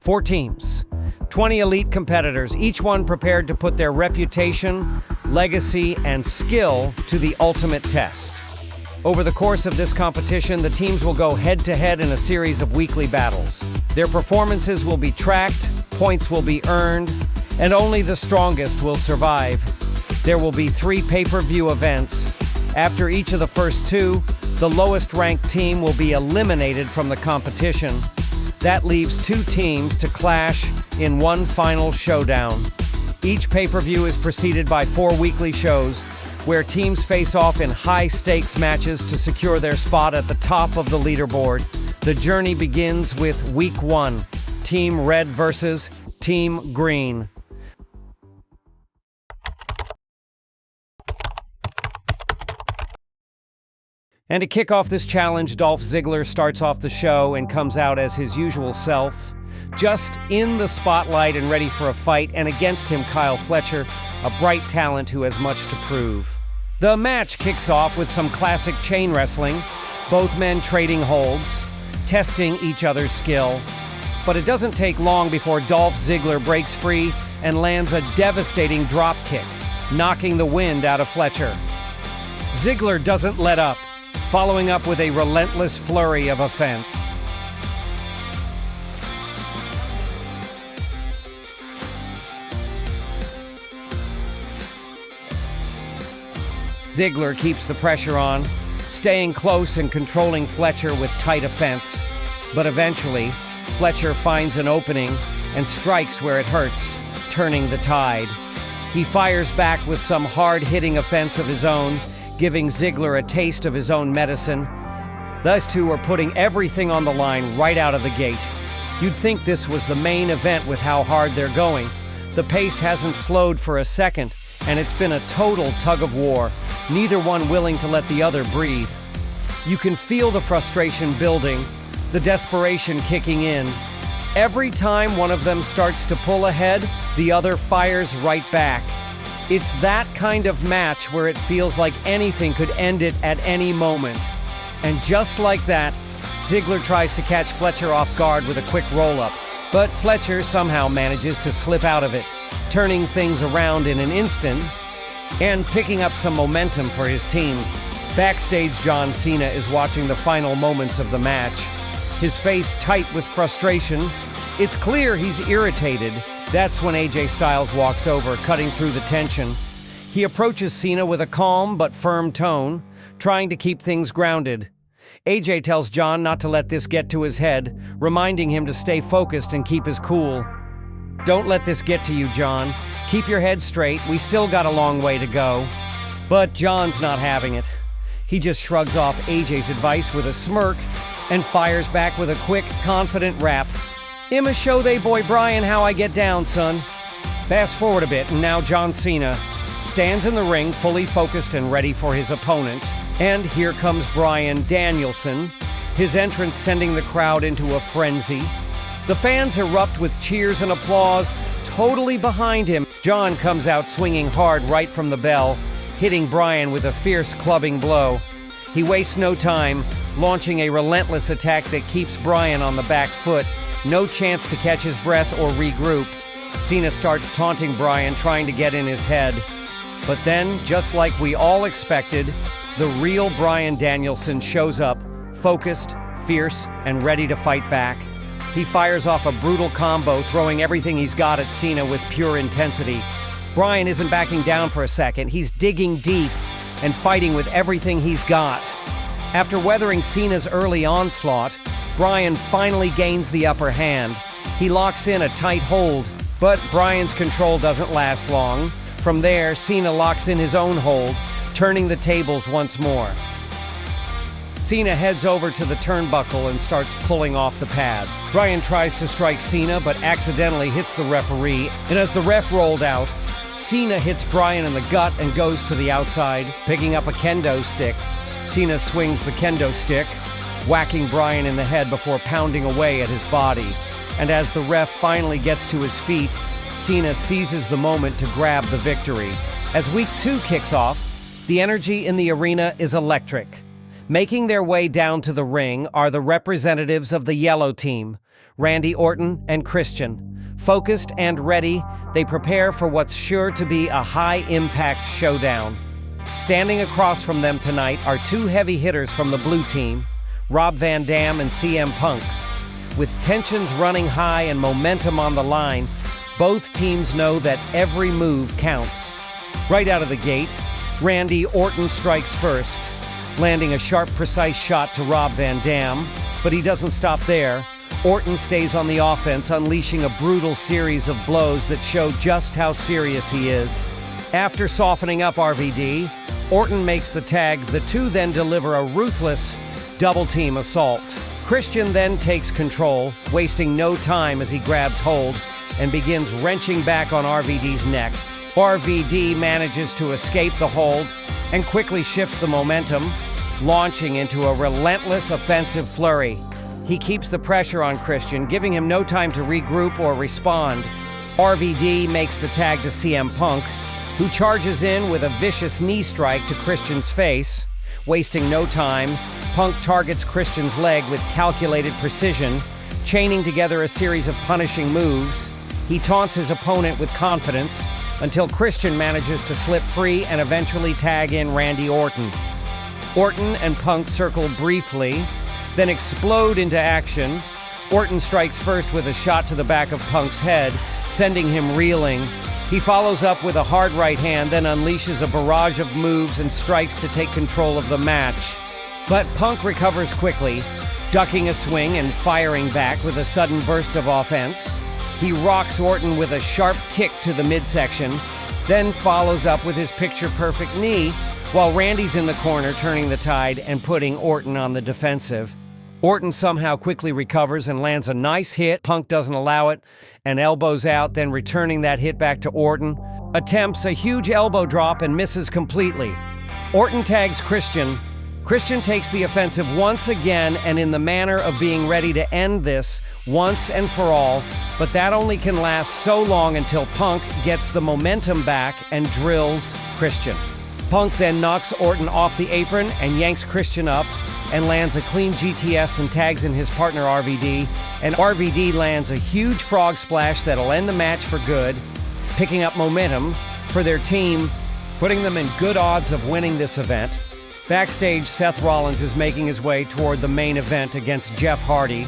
4 teams, 20 elite competitors, each one prepared to put their reputation, legacy, and skill to the ultimate test. Over the course of this competition, the teams will go head-to-head in a series of weekly battles. Their performances will be tracked, points will be earned, and only the strongest will survive. There will be 3 pay-per-view events. After each of the first 2, the lowest-ranked team will be eliminated from the competition. That leaves 2 teams to clash in one final showdown. Each pay-per-view is preceded by 4 weekly shows, where teams face off in high-stakes matches to secure their spot at the top of the leaderboard. The journey begins with Week 1, Team Red versus Team Green. And to kick off this challenge, Dolph Ziggler starts off the show and comes out as his usual self, just in the spotlight and ready for a fight, and against him Kyle Fletcher, a bright talent who has much to prove. The match kicks off with some classic chain wrestling, both men trading holds, testing each other's skill. But it doesn't take long before Dolph Ziggler breaks free and lands a devastating drop kick, knocking the wind out of Fletcher. Ziggler doesn't let up, following up with a relentless flurry of offense. Ziggler keeps the pressure on, staying close and controlling Fletcher with tight offense. But eventually, Fletcher finds an opening and strikes where it hurts, turning the tide. He fires back with some hard-hitting offense of his own, giving Ziggler a taste of his own medicine. Those two are putting everything on the line right out of the gate. You'd think this was the main event with how hard they're going. The pace hasn't slowed for a second, and it's been a total tug-of-war, neither one willing to let the other breathe. You can feel the frustration building, the desperation kicking in. Every time one of them starts to pull ahead, the other fires right back. It's that kind of match where it feels like anything could end it at any moment. And just like that, Ziggler tries to catch Fletcher off guard with a quick roll-up. But Fletcher somehow manages to slip out of it, turning things around in an instant and picking up some momentum for his team. Backstage, John Cena is watching the final moments of the match, his face tight with frustration. It's clear he's irritated. That's when AJ Styles walks over, cutting through the tension. He approaches Cena with a calm but firm tone, trying to keep things grounded. AJ tells John not to let this get to his head, reminding him to stay focused and keep his cool. "Don't let this get to you, John. Keep your head straight. We still got a long way to go." But John's not having it. He just shrugs off AJ's advice with a smirk and fires back with a quick, confident rap. "I'ma show they boy Bryan how I get down, son." Fast forward a bit, and now John Cena stands in the ring, fully focused and ready for his opponent. And here comes Bryan Danielson, his entrance sending the crowd into a frenzy. The fans erupt with cheers and applause, totally behind him. John comes out swinging hard right from the bell, hitting Bryan with a fierce clubbing blow. He wastes no time, launching a relentless attack that keeps Bryan on the back foot. No chance to catch his breath or regroup. Cena starts taunting Bryan, trying to get in his head. But then, just like we all expected, the real Bryan Danielson shows up, focused, fierce, and ready to fight back. He fires off a brutal combo, throwing everything he's got at Cena with pure intensity. Bryan isn't backing down for a second. He's digging deep and fighting with everything he's got. After weathering Cena's early onslaught, Bryan finally gains the upper hand. He locks in a tight hold, but Bryan's control doesn't last long. From there, Cena locks in his own hold, turning the tables once more. Cena heads over to the turnbuckle and starts pulling off the pad. Bryan tries to strike Cena, but accidentally hits the referee, and as the ref rolled out, Cena hits Bryan in the gut and goes to the outside, picking up a kendo stick. Cena swings the kendo stick, whacking Bryan in the head before pounding away at his body. And as the ref finally gets to his feet, Cena seizes the moment to grab the victory. As Week 2 kicks off, the energy in the arena is electric. Making their way down to the ring are the representatives of the yellow team, Randy Orton and Christian. Focused and ready, they prepare for what's sure to be a high-impact showdown. Standing across from them tonight are two heavy hitters from the blue team, Rob Van Dam and CM Punk. With tensions running high and momentum on the line, both teams know that every move counts. Right out of the gate, Randy Orton strikes first, landing a sharp, precise shot to Rob Van Dam, but he doesn't stop there. Orton stays on the offense, unleashing a brutal series of blows that show just how serious he is. After softening up RVD, Orton makes the tag. The two then deliver a ruthless double-team assault. Christian then takes control, wasting no time as he grabs hold and begins wrenching back on RVD's neck. RVD manages to escape the hold and quickly shifts the momentum, launching into a relentless offensive flurry. He keeps the pressure on Christian, giving him no time to regroup or respond. RVD makes the tag to CM Punk, who charges in with a vicious knee strike to Christian's face. Wasting no time, Punk targets Christian's leg with calculated precision, chaining together a series of punishing moves. He taunts his opponent with confidence until Christian manages to slip free and eventually tag in Randy Orton. Orton and Punk circle briefly, then explode into action. Orton strikes first with a shot to the back of Punk's head, sending him reeling. He follows up with a hard right hand, then unleashes a barrage of moves and strikes to take control of the match. But Punk recovers quickly, ducking a swing and firing back with a sudden burst of offense. He rocks Orton with a sharp kick to the midsection, then follows up with his picture-perfect knee, while Randy's in the corner turning the tide and putting Orton on the defensive. Orton somehow quickly recovers and lands a nice hit. Punk doesn't allow it and elbows out, then returning that hit back to Orton. Attempts a huge elbow drop and misses completely. Orton tags Christian. Christian takes the offensive once again and in the manner of being ready to end this once and for all, but that only can last so long until Punk gets the momentum back and drills Christian. Punk then knocks Orton off the apron and yanks Christian up and lands a clean GTS and tags in his partner RVD, and RVD lands a huge frog splash that'll end the match for good, picking up momentum for their team, putting them in good odds of winning this event. Backstage, Seth Rollins is making his way toward the main event against Jeff Hardy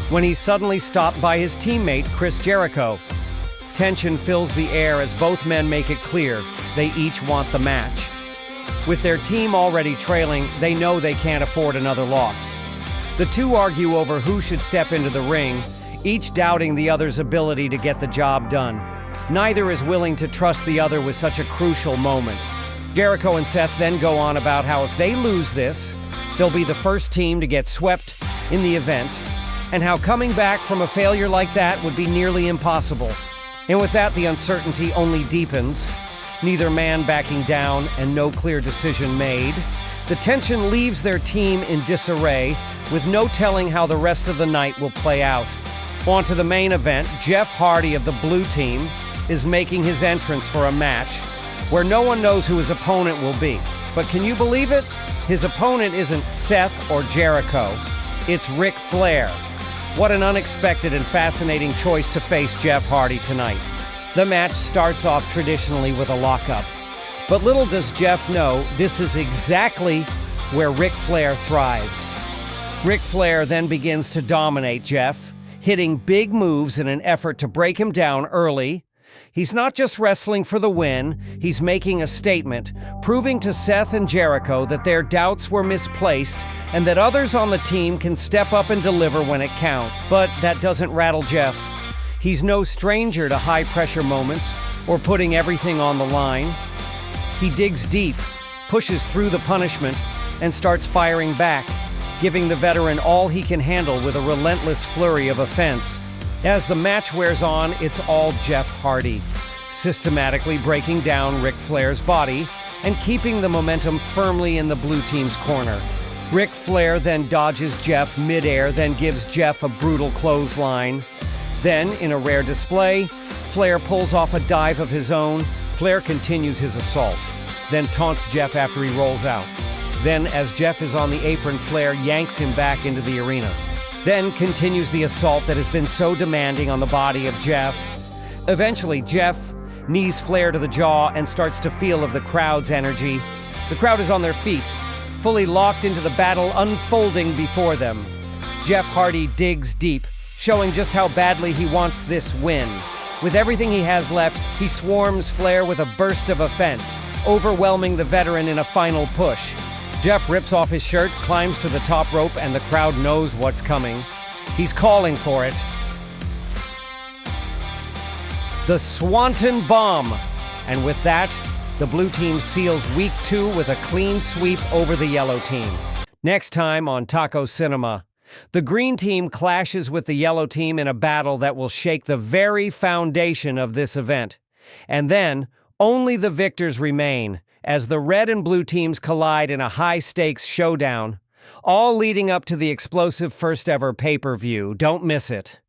when he's suddenly stopped by his teammate Chris Jericho. Tension fills the air as both men make it clear they each want the match. With their team already trailing, they know they can't afford another loss. The two argue over who should step into the ring, each doubting the other's ability to get the job done. Neither is willing to trust the other with such a crucial moment. Jericho and Seth then go on about how if they lose this, they'll be the first team to get swept in the event, and how coming back from a failure like that would be nearly impossible. And with that, the uncertainty only deepens. Neither man backing down and no clear decision made. The tension leaves their team in disarray, with no telling how the rest of the night will play out. On to the main event, Jeff Hardy of the blue team is making his entrance for a match where no one knows who his opponent will be. But can you believe it? His opponent isn't Seth or Jericho, it's Ric Flair. What an unexpected and fascinating choice to face Jeff Hardy tonight. The match starts off traditionally with a lockup. But little does Jeff know, this is exactly where Ric Flair thrives. Ric Flair then begins to dominate Jeff, hitting big moves in an effort to break him down early. He's not just wrestling for the win, he's making a statement, proving to Seth and Jericho that their doubts were misplaced and that others on the team can step up and deliver when it counts. But that doesn't rattle Jeff. He's no stranger to high-pressure moments or putting everything on the line. He digs deep, pushes through the punishment, and starts firing back, giving the veteran all he can handle with a relentless flurry of offense. As the match wears on, it's all Jeff Hardy, systematically breaking down Ric Flair's body and keeping the momentum firmly in the blue team's corner. Ric Flair then dodges Jeff midair, then gives Jeff a brutal clothesline. Then, in a rare display, Flair pulls off a dive of his own. Flair continues his assault, then taunts Jeff after he rolls out. Then, as Jeff is on the apron, Flair yanks him back into the arena. Then continues the assault that has been so demanding on the body of Jeff. Eventually, Jeff knees flare to the jaw and starts to feel of the crowd's energy. The crowd is on their feet, fully locked into the battle unfolding before them. Jeff Hardy digs deep, showing just how badly he wants this win. With everything he has left, he swarms Flair with a burst of offense, overwhelming the veteran in a final push. Jeff rips off his shirt, climbs to the top rope, and the crowd knows what's coming. He's calling for it. The Swanton Bomb. And with that, the blue team seals week 2 with a clean sweep over the yellow team. Next time on Taco Cinema, the green team clashes with the yellow team in a battle that will shake the very foundation of this event. And then, only the victors remain, as the red and blue teams collide in a high-stakes showdown, all leading up to the explosive first-ever pay-per-view. Don't miss it.